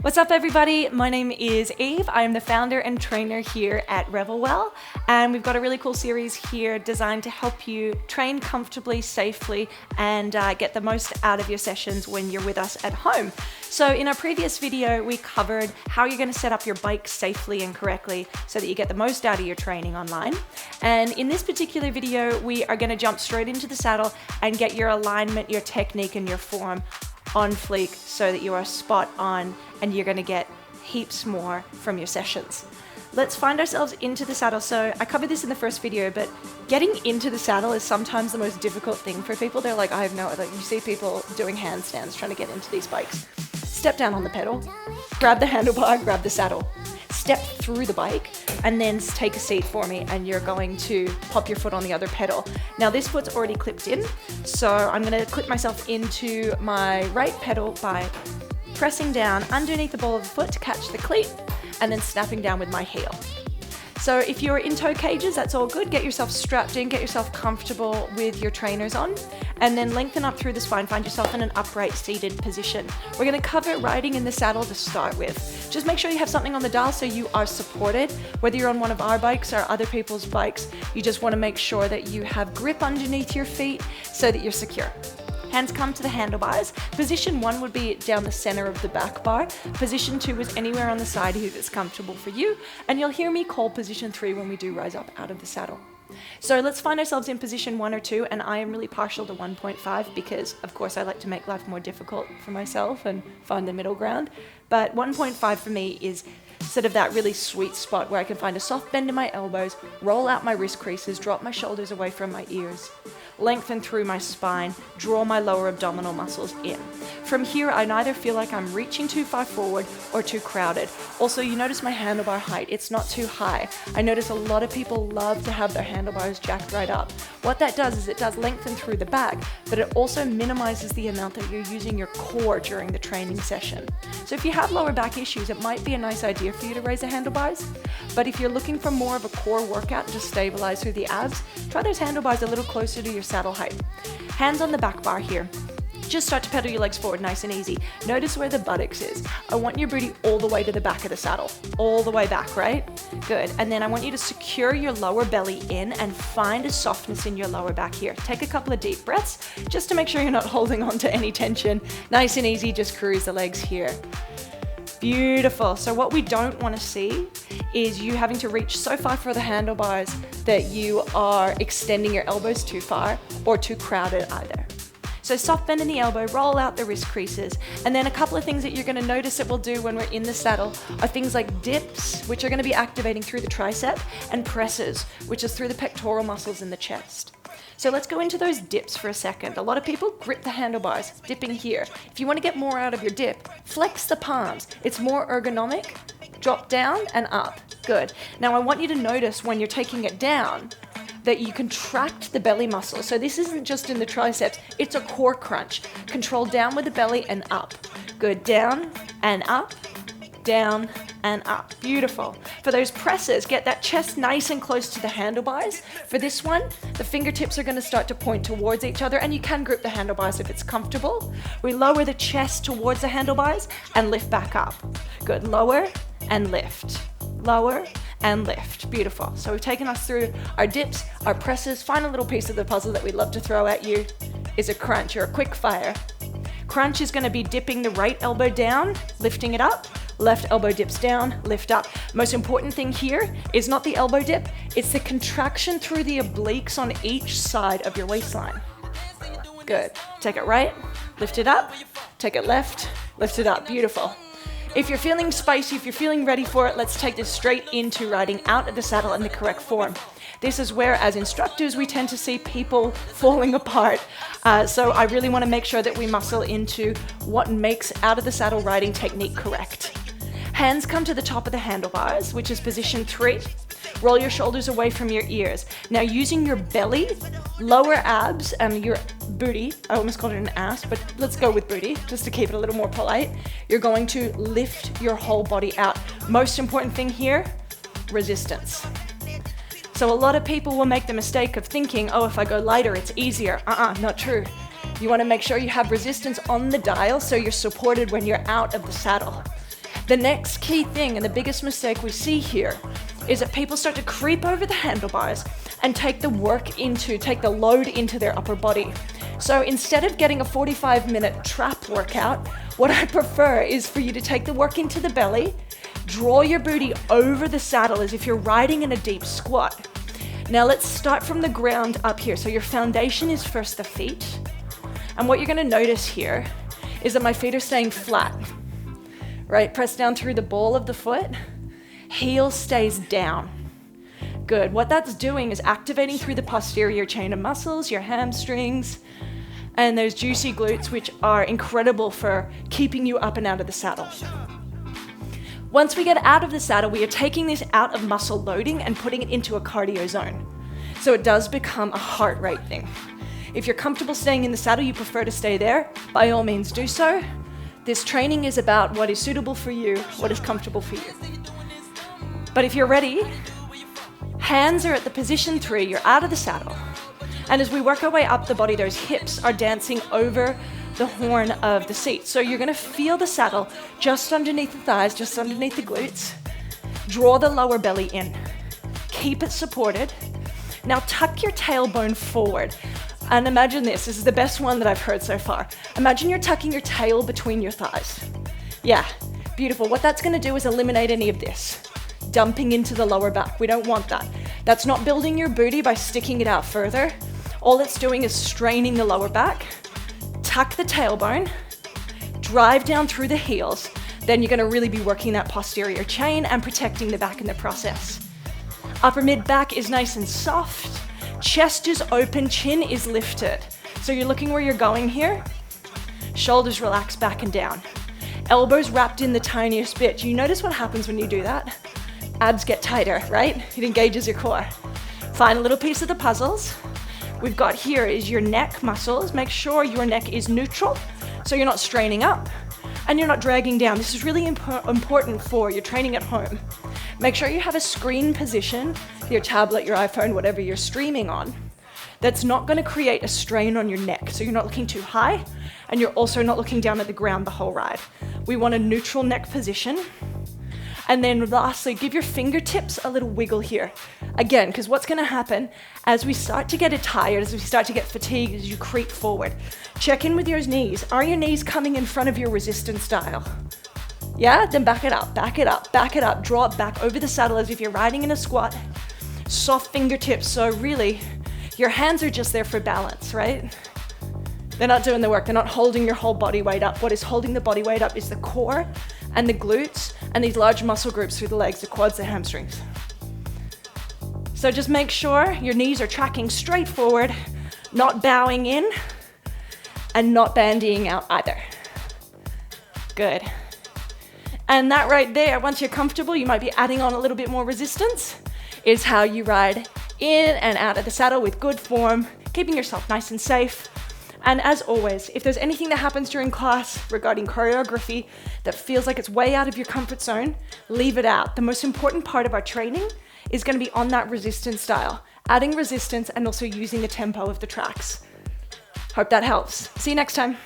What's up, everybody? My name is Eve. I am the founder and trainer here at RevelWell, and we've got a really cool series here designed to help you train comfortably, safely, and get the most out of your sessions when you're with us at home. So in our previous video, we covered how you're going to set up your bike safely and correctly so that you get the most out of your training online. And in this particular video, we are going to jump straight into the saddle and get your alignment, your technique, and your form on fleek so that you are spot on and you're going to get heaps more from your sessions. Let's find ourselves into the saddle. So I covered this in the first video, but getting into the saddle is sometimes the most difficult thing for people. They're like, you see people doing handstands trying to get into these bikes. Step down on the pedal, grab the handlebar, grab the saddle, step through the bike, and then take a seat for me, and you're going to pop your foot on the other pedal. Now this foot's already clipped in, so I'm going to clip myself into my right pedal by pressing down underneath the ball of the foot to catch the cleat, and then snapping down with my heel. So if you're in toe cages, that's all good. Get yourself strapped in, get yourself comfortable with your trainers on, and then lengthen up through the spine. Find yourself in an upright seated position. We're going to cover riding in the saddle to start with. Just make sure you have something on the dial so you are supported. Whether you're on one of our bikes or other people's bikes, you just want to make sure that you have grip underneath your feet so that you're secure. Hands come to the handlebars. Position 1 would be down the center of the back bar. Position 2 is anywhere on the side here that's comfortable for you. And you'll hear me call position 3 when we do rise up out of the saddle. So let's find ourselves in position 1 or 2, and I am really partial to 1.5 because, of course, I like to make life more difficult for myself and find the middle ground. But 1.5 for me is sort of that really sweet spot where I can find a soft bend in my elbows, roll out my wrist creases, drop my shoulders away from my ears, lengthen through my spine, draw my lower abdominal muscles in. From here, I neither feel like I'm reaching too far forward or too crowded. Also, you notice my handlebar height, it's not too high. I notice a lot of people love to have their handlebars jacked right up. What that does is it does lengthen through the back, but it also minimizes the amount that you're using your core during the training session. So if you have lower back issues, it might be a nice idea for you to raise the handlebars. But if you're looking for more of a core workout to stabilize through the abs, try those handlebars a little closer to your saddle height. Hands on the back bar here. Just start to pedal your legs forward nice and easy. Notice where the buttocks is. I want your booty all the way to the back of the saddle. All the way back, right? Good. And then I want you to secure your lower belly in and find a softness in your lower back here. Take a couple of deep breaths just to make sure you're not holding on to any tension. Nice and easy, just cruise the legs here. Beautiful. So what we don't want to see is you having to reach so far for the handlebars that you are extending your elbows too far or too crowded either. So soft bend in the elbow, roll out the wrist creases, and then a couple of things that you're going to notice that we'll do when we're in the saddle are things like dips, which are going to be activating through the tricep, and presses, which is through the pectoral muscles in the chest. So let's go into those dips for a second. A lot of people grip the handlebars, dipping here. If you want to get more out of your dip, flex the palms. It's more ergonomic. Drop down and up. Good. Now I want you to notice when you're taking it down that you contract the belly muscle. So this isn't just in the triceps, it's a core crunch. Control down with the belly and up. Good. Down and up. Down and up. Beautiful. For those presses, get that chest nice and close to the handlebars. For this one, the fingertips are going to start to point towards each other, and you can grip the handlebars if it's comfortable. We lower the chest towards the handlebars and lift back up. Good. Lower and lift. Lower and lift. Beautiful. So we've taken us through our dips, our presses. Final little piece of the puzzle that we'd love to throw at you is a crunch or a quick fire. Crunch is going to be dipping the right elbow down, lifting it up. Left elbow dips down, lift up. Most important thing here is not the elbow dip, it's the contraction through the obliques on each side of your waistline. Good. Take it right, lift it up. Take it left, lift it up. Beautiful. If you're feeling spicy, if you're feeling ready for it, let's take this straight into riding out of the saddle in the correct form. This is where, as instructors, we tend to see people falling apart. So I really want to make sure that we muscle into what makes out of the saddle riding technique correct. Hands come to the top of the handlebars, which is position 3. Roll your shoulders away from your ears. Now using your belly, lower abs, and your booty, I almost called it an ass, but let's go with booty, just to keep it a little more polite. You're going to lift your whole body out. Most important thing here, resistance. So a lot of people will make the mistake of thinking, oh, if I go lighter, it's easier. Not true. You want to make sure you have resistance on the dial so you're supported when you're out of the saddle. The next key thing, and the biggest mistake we see here, is that people start to creep over the handlebars and take the load into their upper body. So instead of getting a 45-minute trap workout, what I prefer is for you to take the work into the belly, draw your booty over the saddle as if you're riding in a deep squat. Now let's start from the ground up here. So your foundation is first the feet. And what you're gonna notice here is that my feet are staying flat, right? Press down through the ball of the foot, heel stays down. Good, what that's doing is activating through the posterior chain of muscles, your hamstrings, and those juicy glutes, which are incredible for keeping you up and out of the saddle. Once we get out of the saddle, we are taking this out of muscle loading and putting it into a cardio zone. So it does become a heart rate thing. If you're comfortable staying in the saddle, you prefer to stay there, by all means do so. This training is about what is suitable for you, what is comfortable for you. But if you're ready, hands are at the position 3, you're out of the saddle. And as we work our way up the body, those hips are dancing over the horn of the seat. So you're gonna feel the saddle just underneath the thighs, just underneath the glutes. Draw the lower belly in. Keep it supported. Now tuck your tailbone forward. And imagine this is the best one that I've heard so far. Imagine you're tucking your tail between your thighs. Yeah, beautiful. What that's gonna do is eliminate any of this, dumping into the lower back. We don't want that. That's not building your booty by sticking it out further. All it's doing is straining the lower back. Tuck the tailbone, drive down through the heels. Then you're gonna really be working that posterior chain and protecting the back in the process. Upper mid back is nice and soft. Chest is open, chin is lifted. So you're looking where you're going here. Shoulders relax back and down. Elbows wrapped in the tiniest bit. You notice what happens when you do that? Abs get tighter, right? It engages your core. Final little piece of the puzzles we've got here is your neck muscles. Make sure your neck is neutral so you're not straining up and you're not dragging down. This is really important for your training at home. Make sure you have a screen position, your tablet, your iPhone, whatever you're streaming on, that's not going to create a strain on your neck. So you're not looking too high and you're also not looking down at the ground the whole ride. We want a neutral neck position. And then lastly, give your fingertips a little wiggle here. Again, because what's gonna happen as we start to get tired, as we start to get fatigued, as you creep forward, check in with your knees. Are your knees coming in front of your resistance dial? Yeah, then back it up, back it up, back it up. Draw it back over the saddle as if you're riding in a squat. Soft fingertips, so really, your hands are just there for balance, right? They're not doing the work, they're not holding your whole body weight up. What is holding the body weight up is the core and the glutes and these large muscle groups through the legs, the quads, the hamstrings. So just make sure your knees are tracking straight forward, not bowing in and not bandying out either. Good. And that right there, once you're comfortable, you might be adding on a little bit more resistance, is how you ride in and out of the saddle with good form, keeping yourself nice and safe. And as always, if there's anything that happens during class regarding choreography that feels like it's way out of your comfort zone, leave it out. The most important part of our training is going to be on that resistance style, adding resistance and also using the tempo of the tracks. Hope that helps. See you next time.